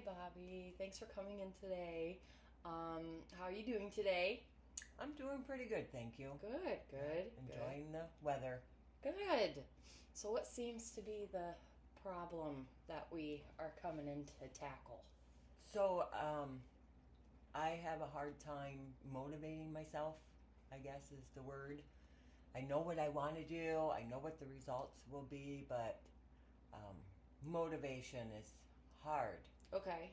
Bobby. Thanks for coming in today. How are you doing today? I'm doing pretty good, thank you. Good. Enjoying the weather. Good. So, what seems to be the problem that we are coming in to tackle? So, I have a hard time motivating myself, I guess is the word. I know what I want to do, I know what the results will be, but um, motivation is hard. Okay.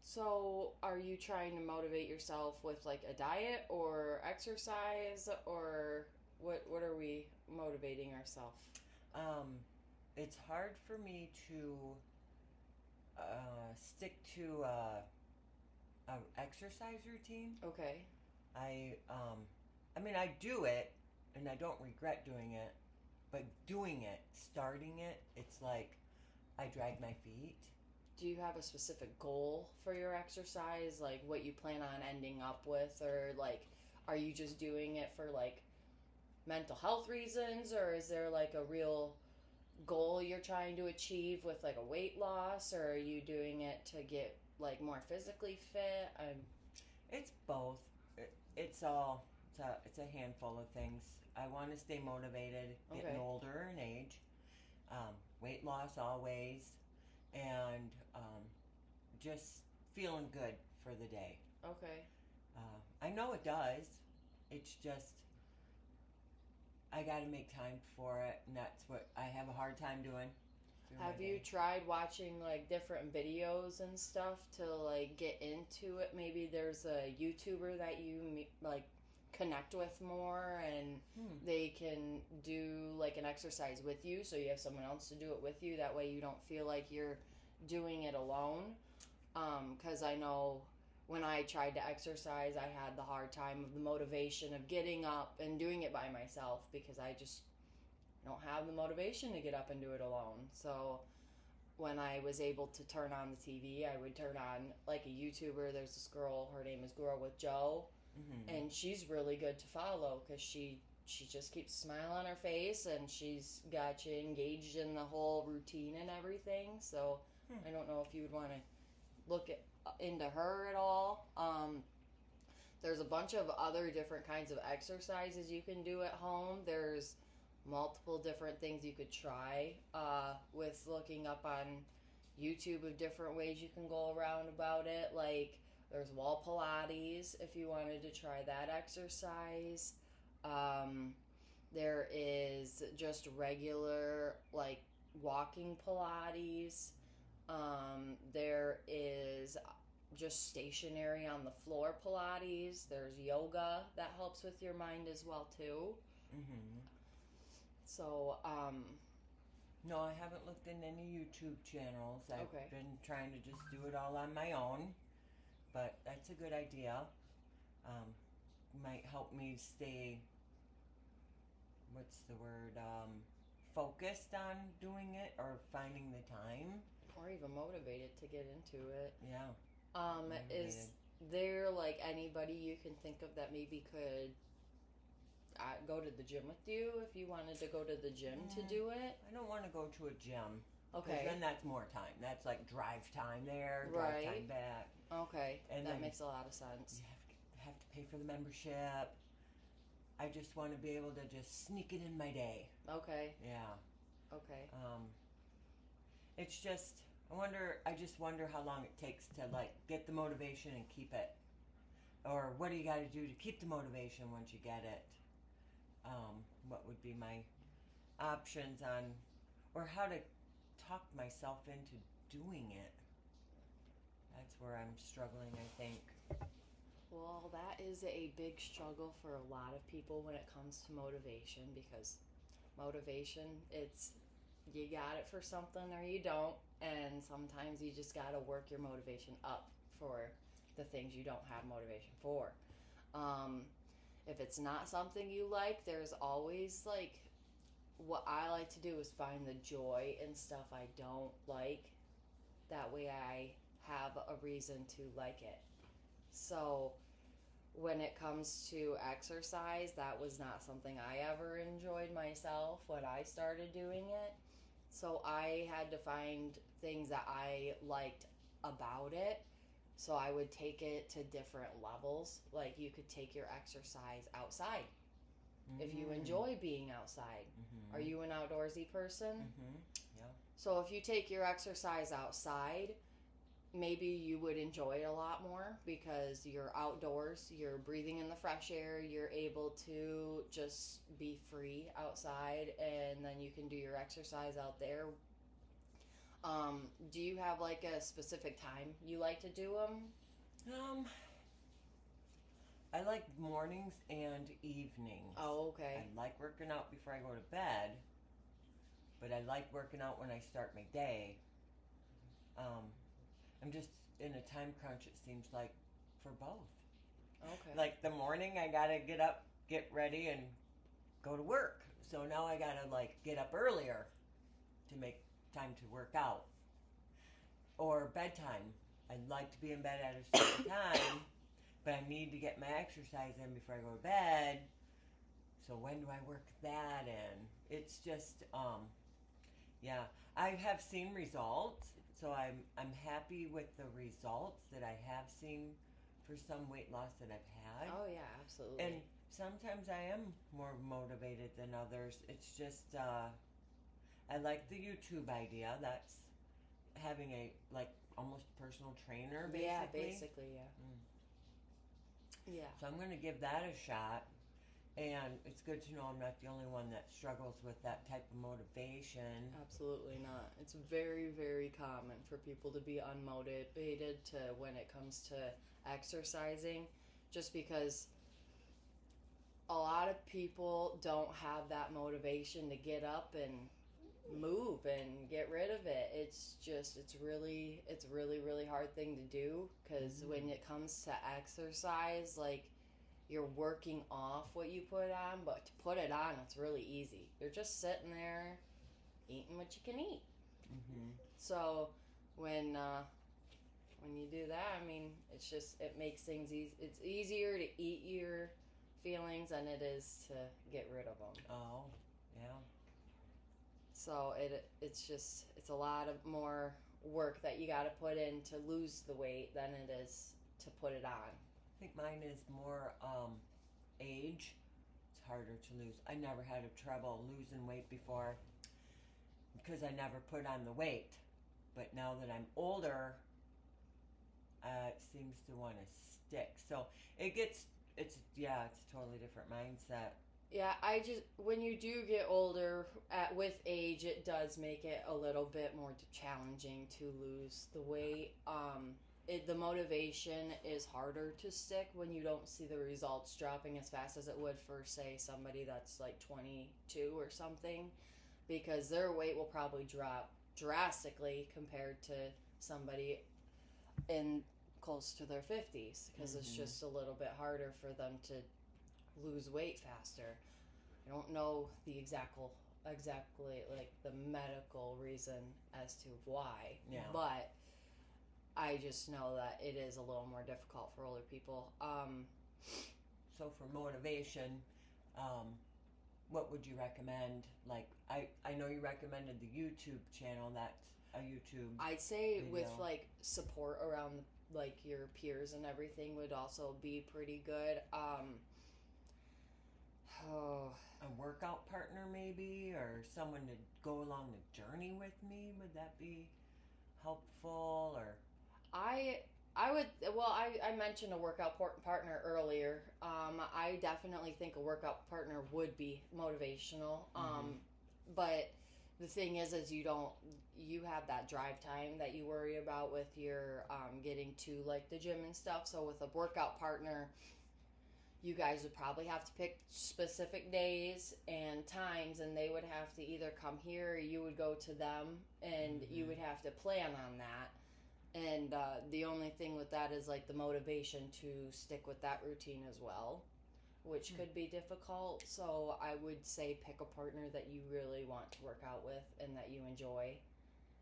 So, are you trying to motivate yourself with like a diet or exercise, or what are we motivating ourselves? Um, it's hard for me to stick to a exercise routine. Okay. I um, I mean, I do it, and I don't regret doing it. But doing it, starting it, it's like I drag my feet. Do you have a specific goal for your exercise, like what you plan on ending up with, or like are you just doing it for like mental health reasons, or is there like a real goal you're trying to achieve with like a weight loss, or are you doing it to get like more physically fit? It's both. It's all. It's a handful of things. I want to stay motivated, getting Okay. older in age. Weight loss always, and just feeling good for the day. Okay. I know it does. It's just I got to make time for it, and that's what I have a hard time doing. Through my Have you day. tried watching like different videos and stuff to like get into it? Maybe there's a YouTuber that you like connect with more, and Hmm. they can do like an exercise with you, so you have someone else to do it with you. That way you don't feel like you're doing it alone. Because I know when I tried to exercise, I had the hard time of the motivation of getting up and doing it by myself because I just don't have the motivation to get up and do it alone. So when I was able to turn on the TV, I would turn on like a YouTuber. There's this girl, her name is Girl with Joe, Mm-hmm. and she's really good to follow because she just keeps a smile on her face, and she's got you engaged in the whole routine and everything. So Hmm. I don't know if you would want to look into her at all. There's a bunch of other different kinds of exercises you can do at home. There's multiple different things you could try with looking up on YouTube of different ways you can go around about it. Like there's wall Pilates if you wanted to try that exercise. Um, there is just regular like walking Pilates. There is just stationary on the floor Pilates. There's yoga that helps with your mind as well too. Mm-hmm. So, No, I haven't looked in any YouTube channels. I've okay. been trying to just do it all on my own, but that's a good idea. Um, Might help me stay, what's the word, focused on doing it or finding the time. Or even motivated to get into it. Yeah, Is motivated. there like anybody you can think of that maybe could go to the gym with you if you wanted to go to the gym to Mm, do it? I don't want to go to a gym because Okay. then that's more time. That's like drive time there, drive time Right. back, Okay. and That then makes a lot of sense. you have to pay for the membership. I just want to be able to just sneak it in my day. Okay. Yeah. Okay. Um, it's just I just wonder how long it takes to like get the motivation and keep it, or what do you got to do to keep the motivation once you get it? What would be my options on, or how to talk myself into doing it? That's where I'm struggling, I think. Well, that is a big struggle for a lot of people when it comes to motivation because motivation, it's you got it for something or you don't, and sometimes you just got to work your motivation up for the things you don't have motivation for. Um, if it's not something you like, there's always like what I like to do is find the joy in stuff I don't like. That way I have a reason to like it. So when it comes to exercise, that was not something I ever enjoyed myself when I started doing it. So I had to find things that I liked about it. So I would take it to different levels. Like you could take your exercise outside if you enjoy being outside. Mm-hmm. Are you an outdoorsy person? Mm-hmm. Yeah. So if you take your exercise outside, maybe you would enjoy it a lot more because you're outdoors, you're breathing in the fresh air, you're able to just be free outside, and then you can do your exercise out there. Do you have like a specific time you like to do them? I like mornings and evenings. Oh, okay. I like working out before I go to bed, but I like working out when I start my day. I'm just in a time crunch, it seems like, for both. Okay. Like the morning, I gotta get up, get ready, and go to work. So now I gotta like get up earlier to make time to work out. Or bedtime. I'd like to be in bed at a certain time, but I need to get my exercise in before I go to bed. So when do I work that in? It's just, yeah. I have seen results, so I'm happy with the results that I have seen for some weight loss that I've had. Oh yeah, absolutely. And sometimes I am more motivated than others. It's just, I like the YouTube idea. That's having a, like, almost personal trainer, basically. Yeah, basically, yeah. Yeah. So I'm going to give that a shot. And it's good to know I'm not the only one that struggles with that type of motivation. Absolutely not. It's very, very common for people to be unmotivated to when it comes to exercising, just because a lot of people don't have that motivation to get up and move and get rid of it. It's really hard thing to do, because when it comes to exercise, like, you're working off what you put on, but to put it on, it's really easy. You're just sitting there eating what you can eat. Mm-hmm. So when you do that, I mean, it makes things easy. It's easier to eat your feelings than it is to get rid of them. Oh, yeah. So it's a lot of more work that you got to put in to lose the weight than it is to put it on. I think mine is more age. It's harder to lose. I never had a trouble losing weight before because I never put on the weight. But now that I'm older, it seems to want to stick. So it's a totally different mindset. Yeah, when you do get older, with age, it does make it a little bit more challenging to lose the weight. The motivation is harder to stick when you don't see the results dropping as fast as it would for, say, somebody that's like 22 or something, because their weight will probably drop drastically compared to somebody in close to their 50s, because it's just a little bit harder for them to lose weight faster. I don't know the exactly like the medical reason as to why, but I just know that it is a little more difficult for older people. So for motivation, what would you recommend? Like, I know you recommended the YouTube channel. That's a YouTube I'd say video. with like support around like your peers and everything would also be pretty good. A workout partner maybe, or someone to go along the journey with me. Would that be helpful? Or I mentioned a workout partner earlier. I definitely think a workout partner would be motivational. But the thing is you have that drive time that you worry about with your getting to like the gym and stuff. So with a workout partner, you guys would probably have to pick specific days and times, and they would have to either come here or you would go to them, and you would have to plan on that. And the only thing with that is like the motivation to stick with that routine as well, which could be difficult. So I would say pick a partner that you really want to work out with and that you enjoy,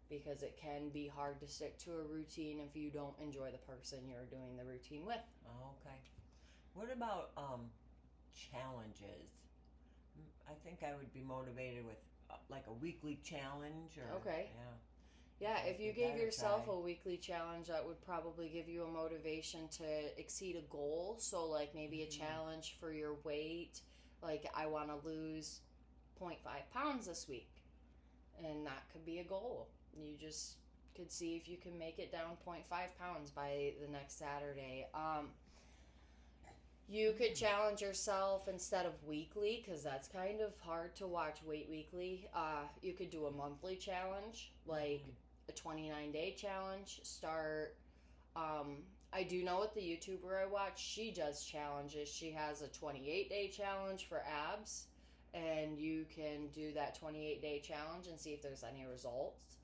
because it can be hard to stick to a routine if you don't enjoy the person you're doing the routine with. Oh, okay. What about challenges? I think I would be motivated with like a weekly challenge. Or, Okay. Yeah. Yeah, I'll if you give gave that a yourself try. a weekly challenge, that would probably give you a motivation to exceed a goal. So, like maybe a challenge for your weight. Like, I want to lose 0.5 pounds this week. And that could be a goal. You just could see if you can make it down 0.5 pounds by the next Saturday. You could challenge yourself instead of weekly, because that's kind of hard to watch Weight Weekly. You could do a monthly challenge, like a 29-day challenge. Start. I do know with the YouTuber I watch, she does challenges. She has a 28-day challenge for abs, and you can do that 28-day challenge and see if there's any results.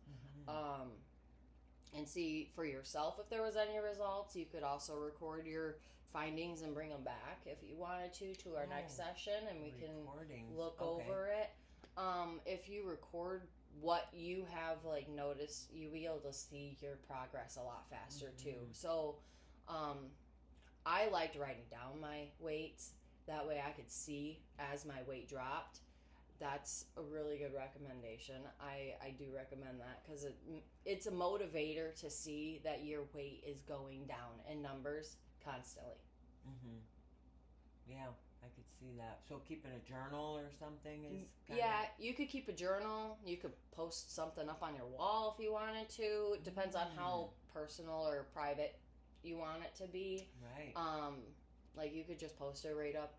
And see for yourself if there was any results. You could also record your findings and bring them back if you wanted to our next session, and we can look over it. If you record what you have like noticed, you'll be able to see your progress a lot faster too. So I liked writing down my weights, that way I could see as my weight dropped. That's a really good recommendation. I do recommend that because it's a motivator to see that your weight is going down in numbers constantly. Yeah, I could see that. So keeping a journal or something is Yeah, you could keep a journal. You could post something up on your wall if you wanted to. It depends on how personal or private you want it to be. Right. Like you could just post it right up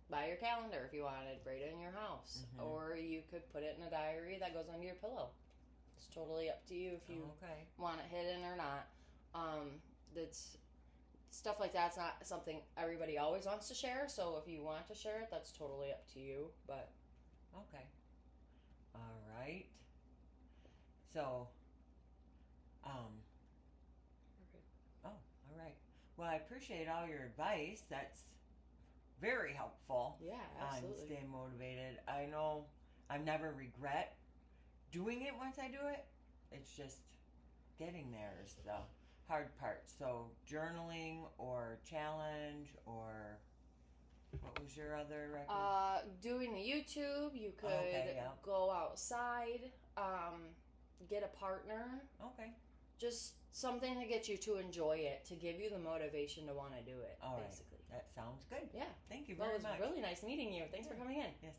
by your calendar if you wanted, right in your house. Or you could put it in a diary that goes under your pillow. It's totally up to you if you want it hidden or not. That's stuff like that's not something everybody always wants to share, so if you want to share it, that's totally up to you. But okay. All right. So oh, all right. Well, I appreciate all your advice. That's very helpful. Yeah, absolutely. On staying motivated. I know I never regret doing it once I do it. It's just getting there is the hard part. So journaling or challenge, or what was your other recommendation? Doing the YouTube, you could go outside, get a partner. Okay. Just something to get you to enjoy it, to give you the motivation to want to do it, All basically. Right. That sounds good. Yeah. Thank you very much. It was really nice meeting you. Thanks for coming in. Yes.